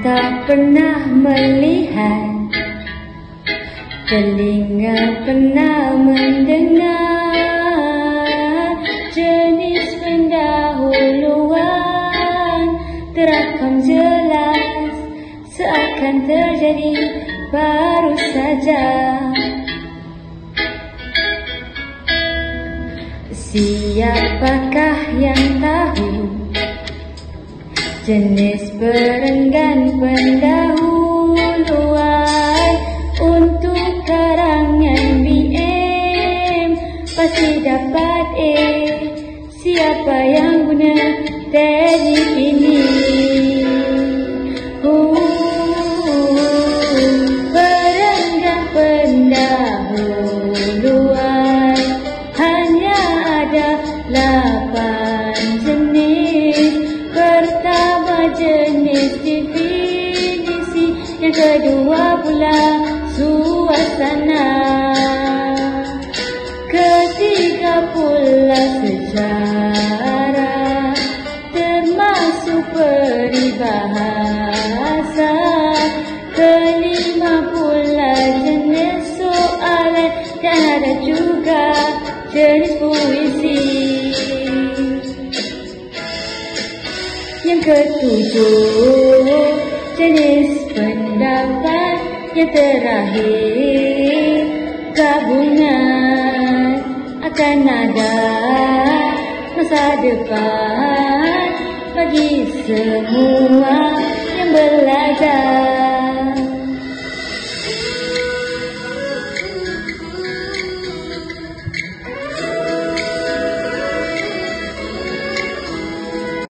Mata pernah melihat, telinga pernah mendengar jenis pendahuluan terakam jelas seakan terjadi baru saja. Siapakah yang tahu jenis perenggan pendahuluan untuk karangan BM? Pasti dapat siapa yang guna teknik ini. Perenggan pendahuluan hanya ada 8 jenis. Pertama jenis definisi, yang kedua pula suasana, ketiga pula sejarah termasuk peribahasa, kelima pula jenis soalan dan ada juga jenis puisi. Yang ketujuh jenis pendapat, yang terakhir gabungan akan ada masa depan bagi semua yang belajar.